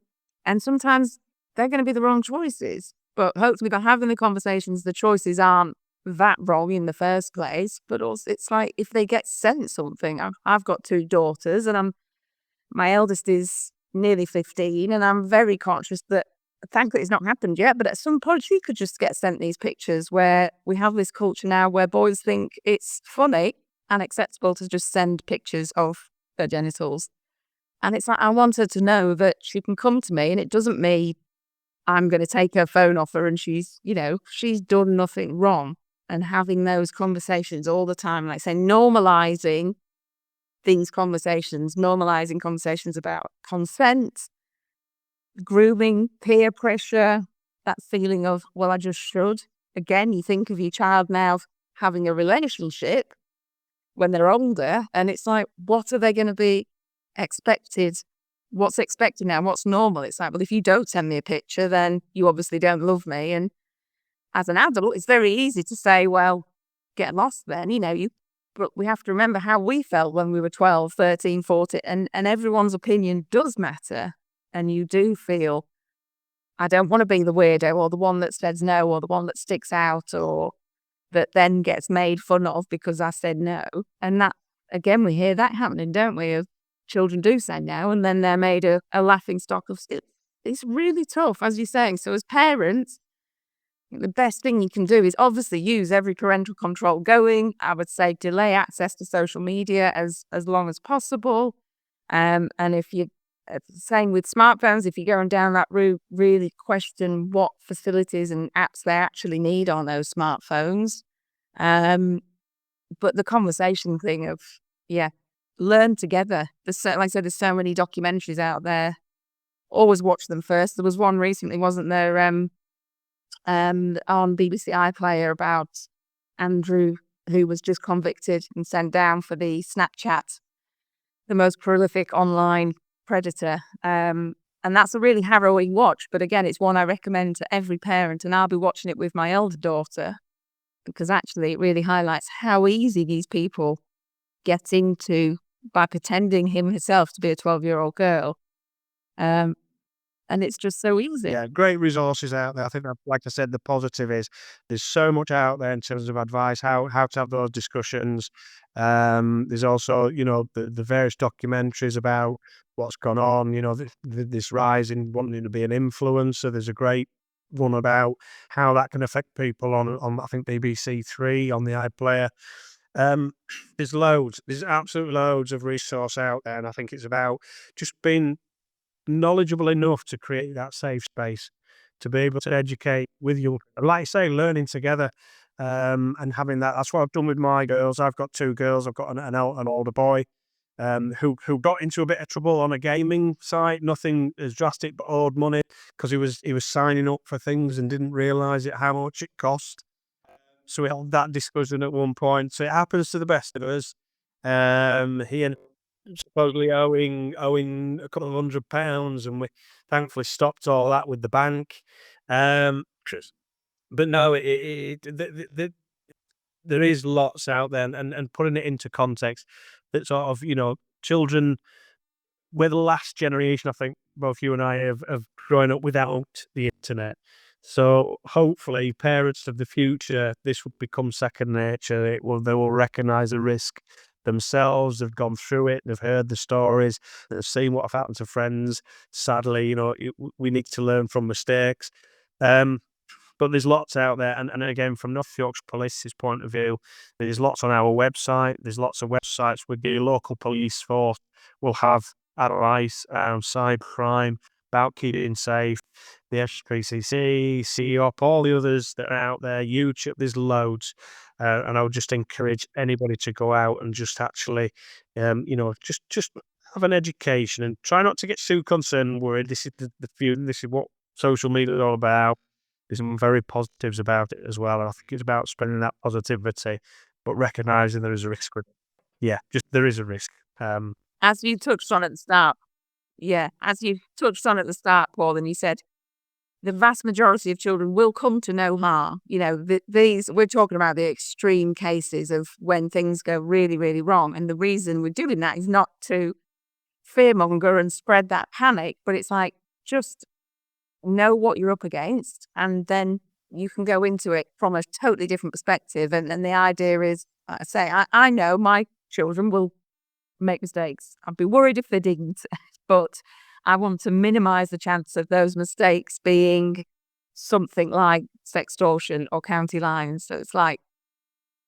sometimes they're going to be the wrong choices. But hopefully by having the conversations, the choices aren't that wrong in the first place. But also, it's like, if they get sent something, I've got 2 daughters, and my eldest is nearly 15, and I'm very conscious that, thankfully it's not happened yet, but at some point she could just get sent these pictures, where we have this culture now where boys think it's funny and acceptable to just send pictures of their genitals. And it's like, I want her to know that she can come to me, and it doesn't mean I'm going to take her phone off her and she's done nothing wrong. And having those conversations all the time, like I say, normalizing these conversations, normalizing conversations about consent, grooming, peer pressure, that feeling of, well, I just should. Again, you think of your child now having a relationship when they're older, and it's like, what are they going to be expected? What's expected now? What's normal? It's like, well, if you don't send me a picture, then you obviously don't love me. And as an adult, it's very easy to say, well, get lost then, but we have to remember how we felt when we were 12, 13, 14, and everyone's opinion does matter. And you do feel, I don't want to be the weirdo or the one that says no or the one that sticks out or that then gets made fun of because I said no. And that, again, we hear that happening, don't we? Of children do say no and then they're made a laughing stock of it. It's really tough, as you're saying. So as parents, the best thing you can do is obviously use every parental control going. I would say delay access to social media as long as possible. And if you, same with smartphones, if you're going down that route, really question what facilities and apps they actually need on those smartphones. But the conversation thing of, learn together. Like I said, there's so many documentaries out there. Always watch them first. There was one recently, wasn't there, on BBC iPlayer about Andrew, who was just convicted and sent down for the Snapchat, the most prolific online predator. And that's a really harrowing watch. But again, it's one I recommend to every parent. And I'll be watching it with my elder daughter because actually it really highlights how easy these people get into by pretending herself to be a 12-year-old girl. And it's just so easy. Yeah, great resources out there. I think, like I said, the positive is there's so much out there in terms of advice, how to have those discussions. There's also, the various documentaries about what's gone on, this rise in wanting to be an influencer. There's a great one about how that can affect people on I think BBC Three on the iPlayer. There's absolute loads of resource out there, and I think it's about just being knowledgeable enough to create that safe space to be able to educate with you, like I say, learning together, and having that. That's what I've done with my girls. I've got two girls. I've got an older boy, who got into a bit of trouble on a gaming site. Nothing as drastic, but owed money because he was signing up for things and didn't realise how much it cost. So we had that discussion at one point. So it happens to the best of us. He ended supposedly owing a couple of £100, and we thankfully stopped all that with the bank. But no, there is lots out there, and putting it into context that sort of, children, we're the last generation, I think both you and I have grown up without the internet. So hopefully parents of the future, this will become second nature. They will recognise the risk themselves. They've gone through it. They've heard the stories. They've seen what have happened to friends. Sadly, we need to learn from mistakes. But there's lots out there. And again, from North Yorkshire Police's point of view, there's lots on our website. There's lots of websites where your local police force will have advice, cybercrime, about keeping safe, the SPCC, CEOP, all the others that are out there, YouTube, there's loads. And I would just encourage anybody to go out and just actually, just have an education and try not to get too concerned and worried. This is this is what social media is all about. There's some very positives about it as well. And I think it's about spreading that positivity, but recognizing there is a risk. There is a risk. As you touched on at the start, Paul, and you said the vast majority of children will come to no harm. We're talking about the extreme cases of when things go really, really wrong. And the reason we're doing that is not to fearmonger and spread that panic, but it's like, just know what you're up against, and then you can go into it from a totally different perspective. And the idea is, like I say, I know my children will make mistakes. I'd be worried if they didn't, but I want to minimize the chance of those mistakes being something like sextortion or county lines. So it's like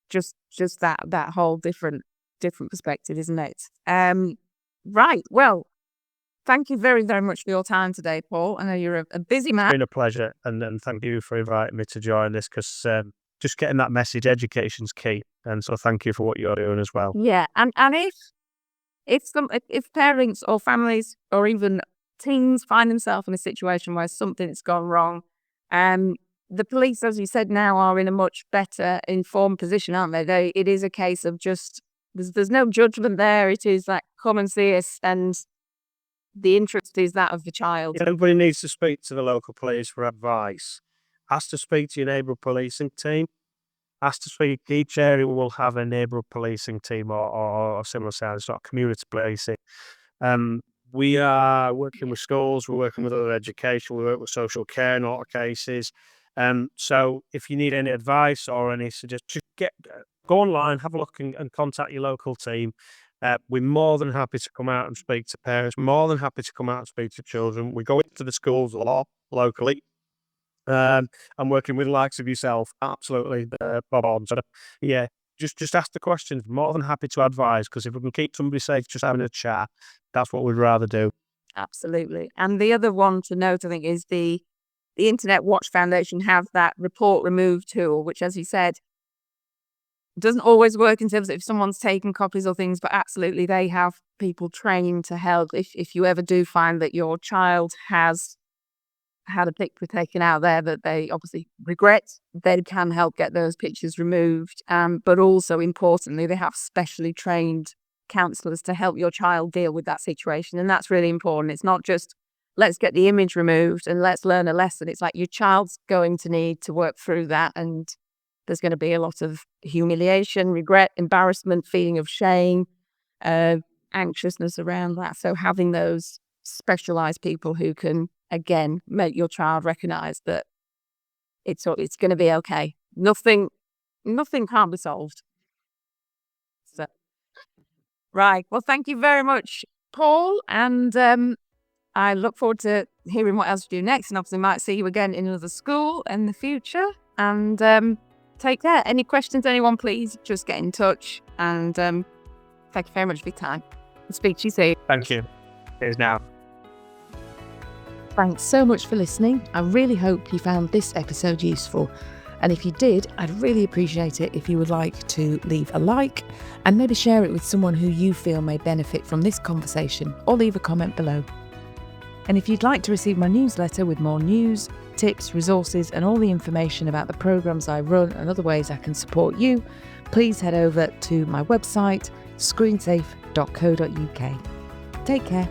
just that whole different perspective, isn't it? Right. Well, thank you very, very much for your time today, Paul. I know you're a busy man. It's been a pleasure, and thank you for inviting me to join this, because just getting that message, education's key, and so thank you for what you're doing as well. Yeah, and if parents or families or even teens find themselves in a situation where something's gone wrong, the police, as you said, now are in a much better informed position, aren't they? It is a case of just there's no judgment there. It is like, come and see us, and the interest is that of the child. Everybody needs to speak to the local police for advice. Ask to speak to your neighbourhood policing team. Ask to speak. Each area will have a neighbourhood policing team or similar size, sort of community policing. We are working with schools. We're working with other education. We work with social care in a lot of cases. So if you need any advice or any suggestions, go online, have a look, and contact your local team. We're more than happy to come out and speak to parents, more than happy to come out and speak to children. We go into the schools a lot locally. I'm working with the likes of yourself, absolutely, Bob on. So, yeah, just ask the questions. More than happy to advise, because if we can keep somebody safe just having a chat, that's what we'd rather do. Absolutely. And the other one to note, I think, is the Internet Watch Foundation have that report remove tool, which, as you said, doesn't always work in terms of if someone's taken copies or things, but absolutely they have people trained to help. If you ever do find that your child has had a picture taken out there that they obviously regret, they can help get those pictures removed. But also, importantly, they have specially trained counsellors to help your child deal with that situation. And that's really important. It's not just, let's get the image removed and let's learn a lesson. It's like your child's going to need to work through that, and there's going to be a lot of humiliation, regret, embarrassment, feeling of shame, anxiousness around that. So having those specialised people who can, again, make your child recognise that it's going to be okay. Nothing can't be solved. So, right. Well, thank you very much, Paul. And I look forward to hearing what else you do next. And obviously might see you again in another school in the future. And take care. Any questions, anyone, please just get in touch. And thank you very much for your time. I'll speak to you soon. Thank you. Here's now. Thanks so much for listening. I really hope you found this episode useful. And if you did, I'd really appreciate it if you would like to leave a like and maybe share it with someone who you feel may benefit from this conversation, or leave a comment below. And if you'd like to receive my newsletter with more news, tips, resources, and all the information about the programmes I run and other ways I can support you, please head over to my website, screensafe.co.uk. Take care.